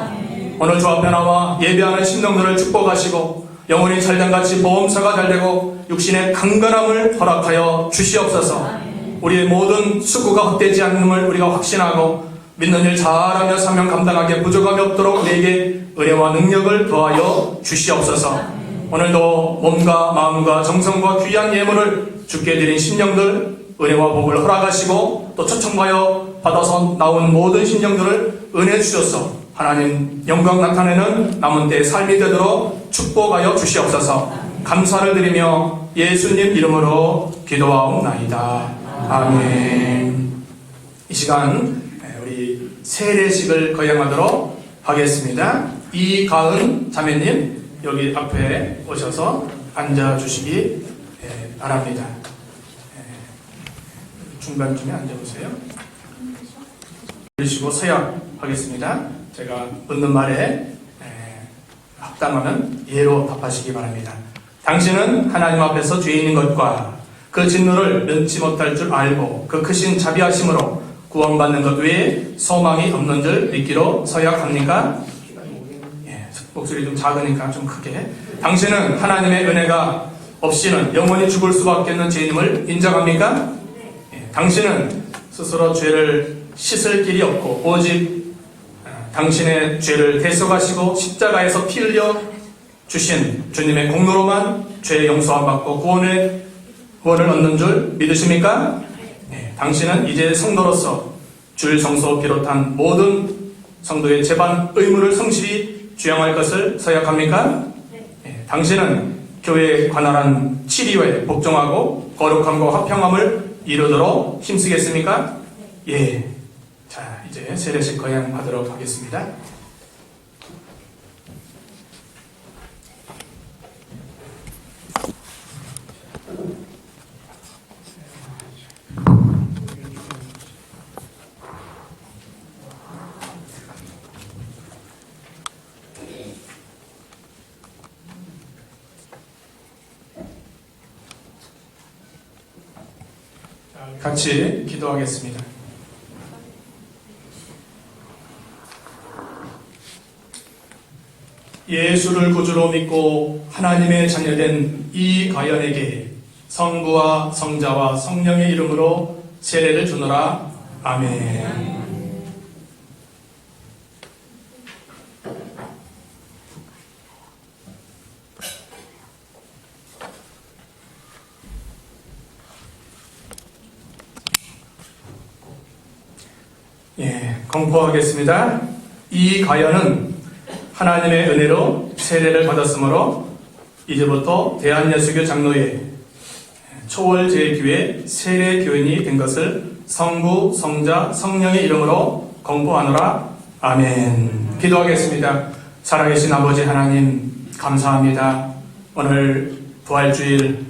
오늘 주 앞에 나와 예배하는 심령들을 축복하시고 영혼이 잘된같이 보험사가 잘되고 육신의 강건함을 허락하여 주시옵소서. 우리의 모든 수고가 헛되지 않음을 우리가 확신하고 믿는 일 잘하며 사명 감당하게 부족함이 없도록 우리에게 은혜와 능력을 더하여 주시옵소서. 오늘도 몸과 마음과 정성과 귀한 예물을 주께 드린 심령들 은혜와 복을 허락하시고 또 초청하여 받아서 나온 모든 심령들을 은혜 주셔서 하나님 영광 나타내는 남은 때의 삶이 되도록 축복하여 주시옵소서. 감사를 드리며 예수님 이름으로 기도하옵나이다. 아멘. 이 시간 우리 세례식을 거행하도록 하겠습니다. 이가은 자매님 여기 앞에 오셔서 앉아주시기 바랍니다. 중간쯤에 앉아보세요. 그러시고 서약하겠습니다. 제가 묻는 말에 합당하면 예로 답하시기 바랍니다. 당신은 하나님 앞에서 죄인인 것과 그 진노를 면치 못할 줄 알고 그 크신 자비하심으로 구원받는 것 외에 소망이 없는 줄 믿기로 서약합니까? 목소리 좀 작으니까 좀 크게. 당신은 하나님의 은혜가 없이는 영원히 죽을 수밖에 없는 죄인임을 인정합니까? 당신은 스스로 죄를 씻을 길이 없고 오직 당신의 죄를 대속하시고 십자가에서 피 흘려 주신 주님의 공로로만 죄 용서함 받고 구원을 얻는 줄 믿으십니까? 당신은 이제 성도로서 주일 성소 비롯한 모든 성도의 제반 의무를 성실히 주양할 것을 서약합니까? 당신은 교회에 관할한 치리에 복종하고 거룩함과 화평함을 이루도록 힘쓰겠습니까? 예. 자, 이제 세례식 거행하도록 하겠습니다. 같이 기도하겠습니다. 예수를 구주로 믿고 하나님의 자녀된 이가연에게 성부와 성자와 성령의 이름으로 세례를 주노라. 아멘. 공포하겠습니다. 이가연은 하나님의 은혜로 세례를 받았으므로 이제부터 대한예수교 장로회 초월제일교회 세례교인이 된 것을 성부, 성자, 성령의 이름으로 공포하노라. 아멘. 기도하겠습니다. 살아계신 아버지 하나님 감사합니다. 오늘 부활주일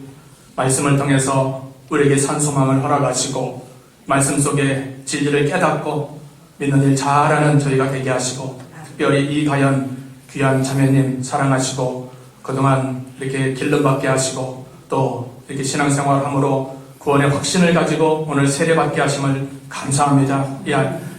말씀을 통해서 우리에게 산소망을 허락하시고 말씀 속에 진리를 깨닫고 믿는 일 잘하는 저희가 되게 하시고 특별히 이가연 귀한 자매님 사랑하시고 그동안 이렇게 길름받게 하시고 또 이렇게 신앙생활함으로 구원의 확신을 가지고 오늘 세례받게 하심을 감사합니다. 이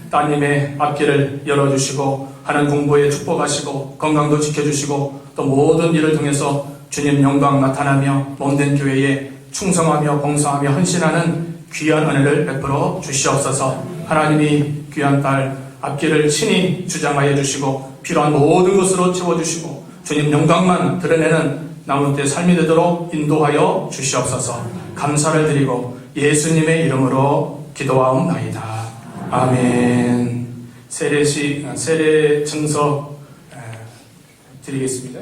따님의 앞길을 열어주시고 하는 공부에 축복하시고 건강도 지켜주시고 또 모든 일을 통해서 주님 영광 나타나며 몸된 교회에 충성하며 봉사하며 헌신하는 귀한 은혜를 베풀어 주시옵소서. 하나님이 귀한 딸 앞길을 친히 주장하여 주시고 필요한 모든 것으로 채워주시고 주님 영광만 드러내는 남은 때 삶이 되도록 인도하여 주시옵소서. 감사를 드리고 예수님의 이름으로 기도하옵나이다. 아멘. 세례 증서 드리겠습니다.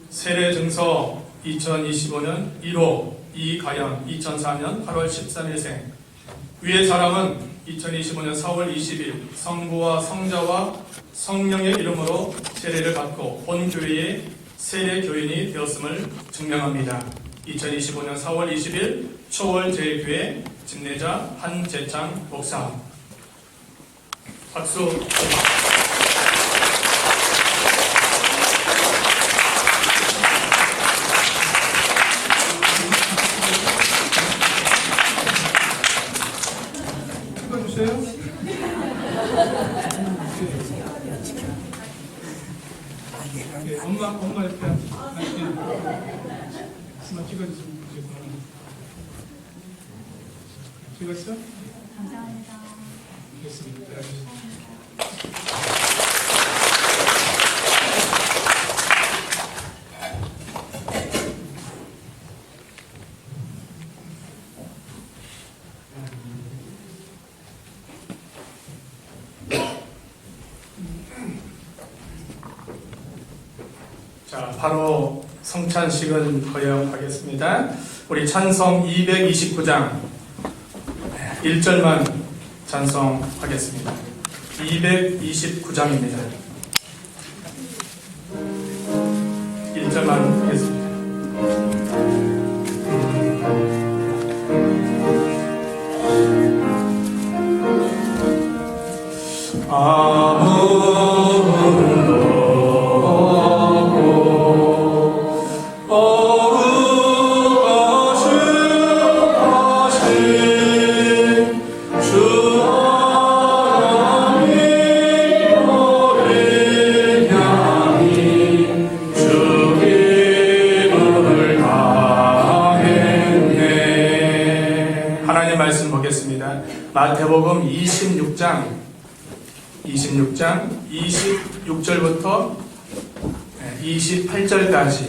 세례증서 2025년 1호 이가연 2004년 8월 13일생 위의 사람은 2025년 4월 20일 성부와 성자와 성령의 이름으로 세례를 받고 본 교회의 세례교인이 되었음을 증명합니다. 2025년 4월 20일 초월제일교회 집례자 한재창 목사. 박수. 엄마 이렇게 한번 찍어주시면 찍었어? 감사합니다. 됐습니다. 자, 바로 성찬식을 거행하겠습니다. 우리 찬송 229장 1절만 찬송하겠습니다. 229장입니다. 1절만 하겠습니다. 하나님 말씀 보겠습니다. 마태복음 26장 26절부터 28절까지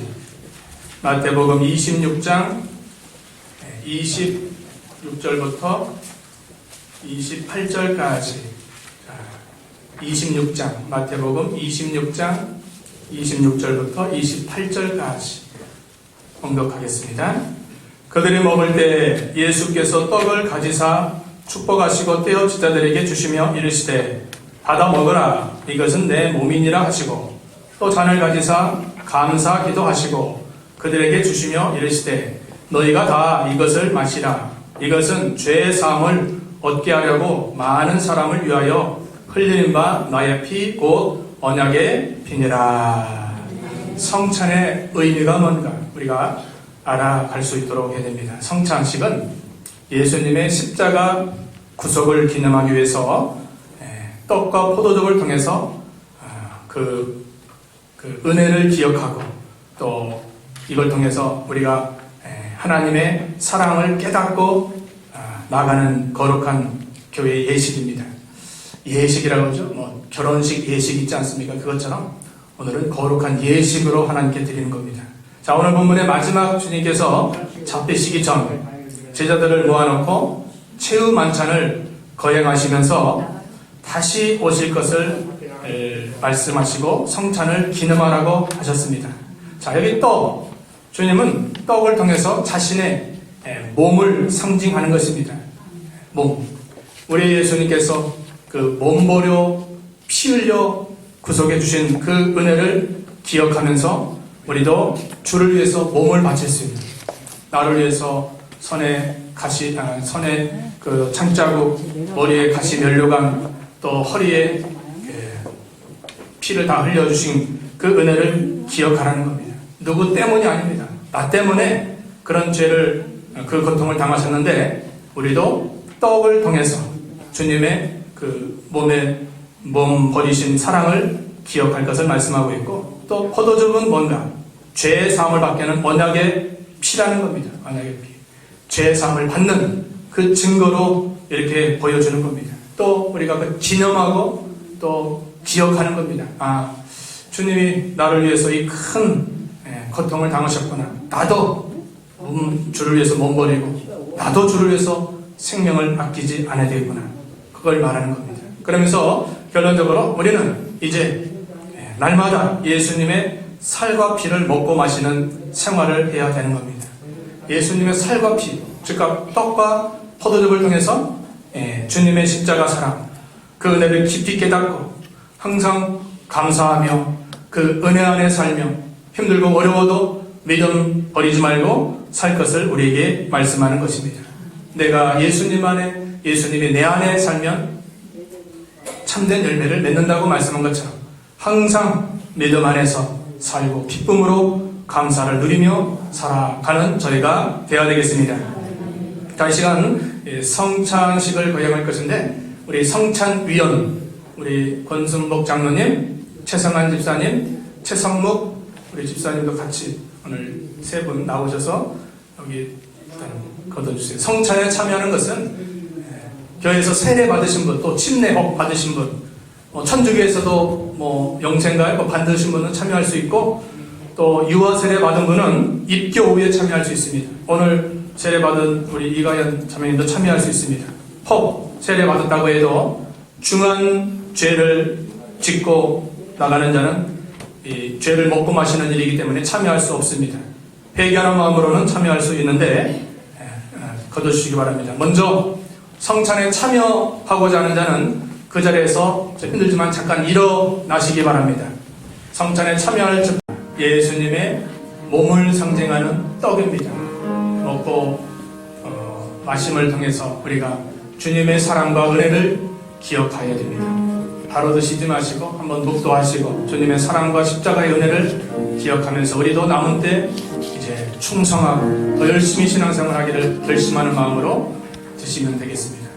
마태복음 26장 26절부터 28절까지 26장 마태복음 26장 26절부터 28절까지 봉독하겠습니다. 그들이 먹을 때 예수께서 떡을 가지사 축복하시고 떼어 제자들에게 주시며 이르시되 받아 먹으라 이것은 내 몸이니라 하시고 또 잔을 가지사 감사 기도하시고 그들에게 주시며 이르시되 너희가 다 이것을 마시라 이것은 죄의 사함을 얻게 하려고 많은 사람을 위하여 흘리는 바 나의 피 곧 언약의 피니라. 성찬의 의미가 뭔가 우리가 알아갈 수 있도록 해야 됩니다. 성찬식은 예수님의 십자가 구속을 기념하기 위해서 떡과 포도즙을 통해서 그 은혜를 기억하고 또 이걸 통해서 우리가 하나님의 사랑을 깨닫고 나가는 거룩한 교회의 예식입니다. 예식이라고 하죠. 결혼식 예식 있지 않습니까? 그것처럼 오늘은 거룩한 예식으로 하나님께 드리는 겁니다. 자, 오늘 본문의 마지막 주님께서 잡히시기 전 제자들을 모아놓고 최후 만찬을 거행하시면서 다시 오실 것을 말씀하시고 성찬을 기념하라고 하셨습니다. 자, 여기 떡, 주님은 떡을 통해서 자신의 몸을 상징하는 것입니다. 몸. 우리 예수님께서 그 몸버려 피 흘려 구속해 주신 그 은혜를 기억하면서 우리도 주를 위해서 몸을 바칠 수 있는, 나를 위해서 손에 그 창자국, 머리에 가시 면류관, 또 허리에 피를 다 흘려주신 그 은혜를 기억하라는 겁니다. 누구 때문이 아닙니다. 나 때문에 그런 죄를, 그 고통을 당하셨는데 우리도 떡을 통해서 주님의 그 몸 버리신 사랑을 기억할 것을 말씀하고 있고, 또 포도즙은 뭔가? 죄의 사함을 받게 하는 언약의 피라는 겁니다. 언약의 피. 죄의 사함을 받는 그 증거로 이렇게 보여주는 겁니다. 또 우리가 그 기념하고 또 기억하는 겁니다. 아, 주님이 나를 위해서 이 큰 고통을 당하셨구나. 나도 주를 위해서 몸 버리고 나도 주를 위해서 생명을 아끼지 않아야 되겠구나. 그걸 말하는 겁니다. 그러면서 결론적으로 우리는 이제 날마다 예수님의 살과 피를 먹고 마시는 생활을 해야 되는 겁니다. 예수님의 살과 피, 즉 떡과 포도즙을 통해서 주님의 십자가 사랑, 그 은혜를 깊이 깨닫고 항상 감사하며 그 은혜 안에 살며 힘들고 어려워도 믿음 버리지 말고 살 것을 우리에게 말씀하는 것입니다. 내가 예수님 안에, 예수님이 내 안에 살면 참된 열매를 맺는다고 말씀한 것처럼 항상 믿음 안에서 살고 기쁨으로 감사를 누리며 살아가는 저희가 되어야 되겠습니다. 자, 이 시간 성찬식을 거행할 것인데 우리 성찬위원, 우리 권순복 장로님, 최성한 집사님, 최성묵 우리 집사님도 같이 오늘 세 분 나오셔서 여기 일단 걷어주세요. 성찬에 참여하는 것은 교회에서 세례 받으신 분, 또 침례 받으신 분, 천주교에서도 영생가에 받으신 분은 참여할 수 있고, 또 유아 세례 받은 분은 입교 후에 참여할 수 있습니다. 오늘 세례 받은 우리 이가연 자매님도 참여할 수 있습니다. 혹 세례 받았다고 해도 중한 죄를 짓고 나가는 자는 이 죄를 먹고 마시는 일이기 때문에 참여할 수 없습니다. 회개하는 마음으로는 참여할 수 있는데 거둬주시기 바랍니다. 먼저 성찬에 참여하고자 하는 자는 그 자리에서 힘들지만 잠깐 일어나시기 바랍니다. 성찬에 참여할 예수님의 몸을 상징하는 떡입니다. 먹고 마심을 통해서 우리가 주님의 사랑과 은혜를 기억해야 됩니다. 바로 드시지 마시고 한번 묵도하시고 주님의 사랑과 십자가의 은혜를 기억하면서 우리도 남은 때 이제 충성하고 더 열심히 신앙생활하기를 결심하는 마음으로 드시면 되겠습니다.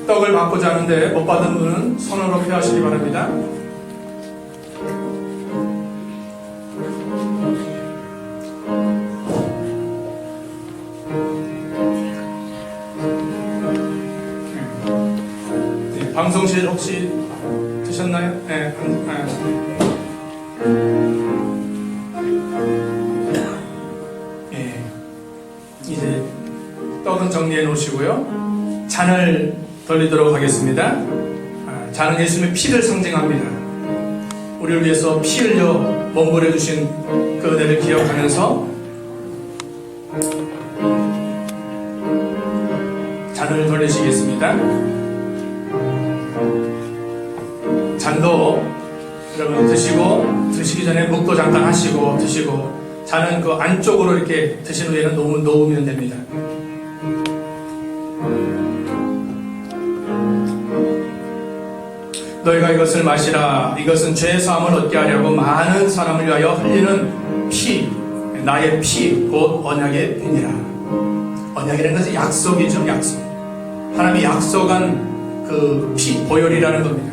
떡을 받고자 하는데 못 받은 분은 손을 높여 하시기 바랍니다. 네, 방송실 혹시 드셨나요? 네. 네. 이제 떡은 정리해 놓으시고요. 잔을 돌리도록 하겠습니다. 잔은 예수님의 피를 상징합니다. 우리를 위해서 피 흘려 몸부려 주신 그 은혜를 기억하면서 잔을 돌리시겠습니다. 잔도 여러분 드시기 전에 묵도 잠깐 하시고 드시고 잔은 그 안쪽으로 이렇게 드신 후에는 놓으면 됩니다. 너희가 이것을 마시라. 이것은 죄 사함을 얻게 하려고 많은 사람을 위하여 흘리는 피, 나의 피, 곧 언약의 피니라. 언약이라는 것은 약속이죠, 약속. 하나님이 약속한 그 피, 보혈이라는 겁니다.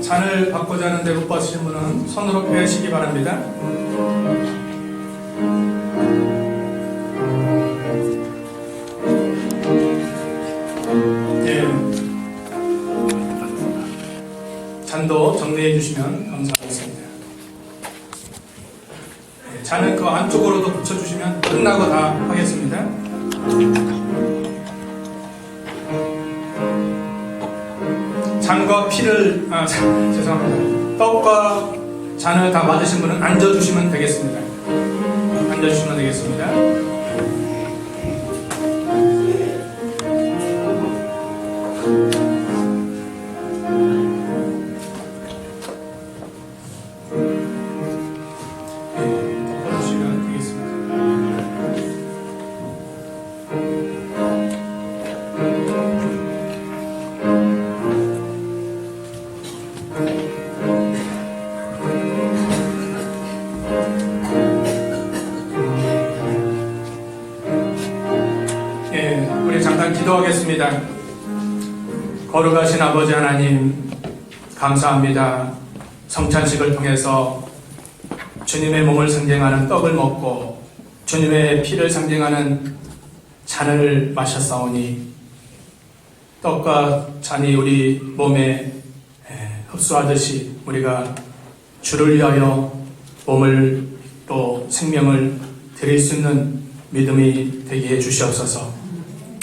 잔을 받고자 하는데 못 받으신 분은 손으로 펴시기 바랍니다. 예. 잔도 정리해 주시면 감사하겠습니다. 예. 잔은 그 안쪽으로도 붙여주시면 끝나고 다 하겠습니다. 잔과 피를 죄송합니다. 떡과 잔을 다 맞으신 분은 앉아주시면 되겠습니다. 앉아주시면 되겠습니다. 덮어주시면 되겠습니다. 우리 잠깐 기도하겠습니다. 거룩하신 아버지 하나님, 감사합니다. 성찬식을 통해서 주님의 몸을 상징하는 떡을 먹고 주님의 피를 상징하는 잔을 마셨사오니 떡과 잔이 우리 몸에 흡수하듯이 우리가 주를 위하여 몸을 또 생명을 드릴 수 있는 믿음이 되게 해 주시옵소서.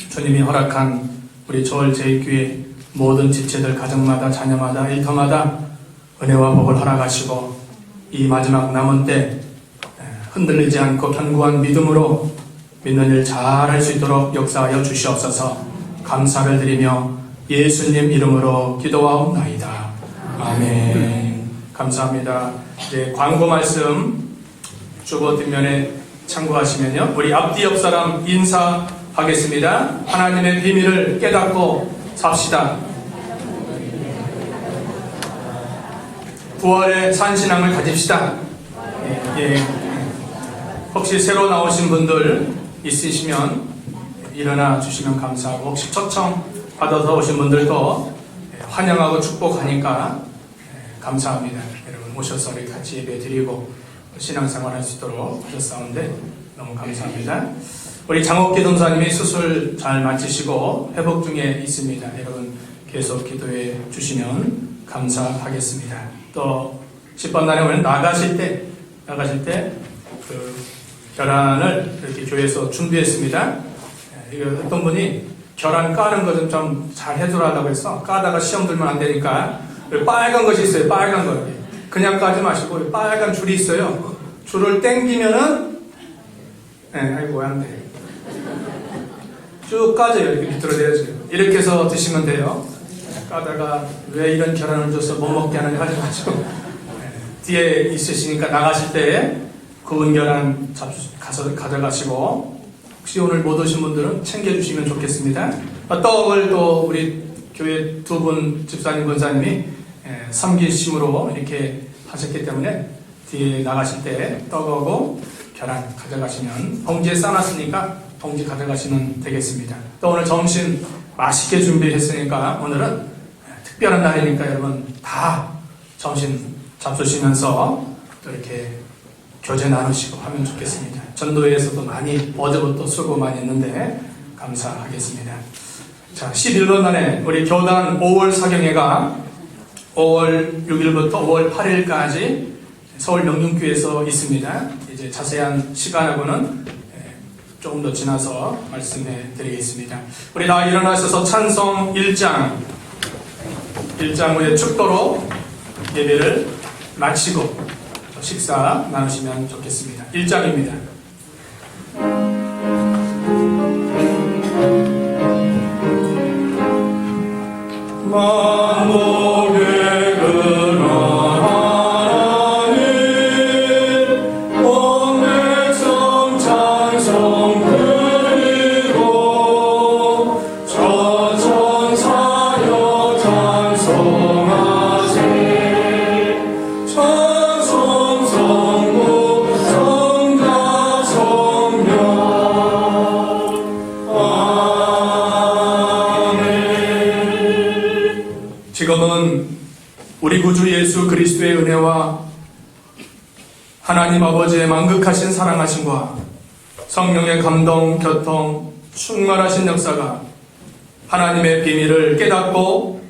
주님이 허락한 우리 저월 제2교회 모든 지체들 가정마다 자녀마다 일터마다 은혜와 복을 허락하시고 이 마지막 남은 때 흔들리지 않고 견고한 믿음으로 믿는 일 잘할 수 있도록 역사하여 주시옵소서. 감사를 드리며 예수님 이름으로 기도하옵나이다. 아멘. 감사합니다. 이제 광고 말씀 주보 뒷면에 참고하시면요, 우리 앞뒤 옆 사람 인사하겠습니다. 하나님의 비밀을 깨닫고 삽시다. 부활의 산신앙을 가집시다. 예. 혹시 새로 나오신 분들 있으시면 일어나 주시면 감사하고, 혹시 초청 받아서 오신 분들도 환영하고 축복하니까 감사합니다. 여러분 오셔서 우리 같이 예배 드리고 신앙생활 할 수 있도록 하셨사온데 너무 감사합니다. 우리 장옥기 동사님이 수술 잘 마치시고 회복 중에 있습니다. 여러분 계속 기도해 주시면 감사하겠습니다. 또 10번 날에 오늘 나가실 때 그 결안을 이렇게 교회에서 준비했습니다. 이거 어떤 분이 결안 까는 거 좀 잘 해두라고 해서 까다가 시험 들면 안 되니까 빨간 것이 있어요. 빨간 거. 그냥 까지 마시고 빨간 줄이 있어요. 줄을 당기면은 아이고 안 돼. 쭉 까져요. 이렇게 밑으로 내려져요. 이렇게 해서 드시면 돼요. 까다가 왜 이런 결안을 줘서 못 먹게 하느냐 하지 마시고 뒤에 있으시니까 나가실 때 구운 결안 가져가시고, 혹시 오늘 못 오신 분들은 챙겨주시면 좋겠습니다. 떡을 또 우리 교회 두 분 집사님 권사님이 섬기심으로 이렇게 하셨기 때문에 뒤에 나가실 때 떡하고 계란 가져가시면, 봉지에 싸놨으니까 봉지 가져가시면 되겠습니다. 또 오늘 점심 맛있게 준비했으니까 오늘은 특별한 날이니까 여러분 다 점심 잡수시면서 또 이렇게 교제 나누시고 하면 좋겠습니다. 전도회에서도 많이 어제부터 수고 많이 했는데 감사하겠습니다. 자, 11번 날에 우리 교단 5월 사경회가 5월 6일부터 5월 8일까지 서울 명륜교회에서 있습니다. 이제 자세한 시간하고는 조금 더 지나서 말씀해 드리겠습니다. 우리 다 일어나셔서 찬송 1장 후에 축도로 예배를 마치고 식사 나누시면 좋겠습니다. 1장입니다. 만복의 근원하나님 온 백성 찬송 드리고 저천사여 찬송하세. 찬송 성부 성자 성령 지금은 우리 구주 예수 그리스도의 은혜와 하나님 아버지의 만극하신 사랑하심과 성령의 감동, 교통, 충만하신 역사가 하나님의 비밀을 깨닫고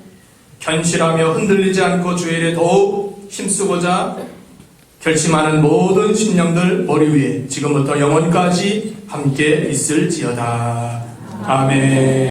견실하며 흔들리지 않고 주의 일에 더욱 힘쓰고자 결심하는 모든 심령들 머리 위에 지금부터 영원까지 함께 있을지어다. 아멘.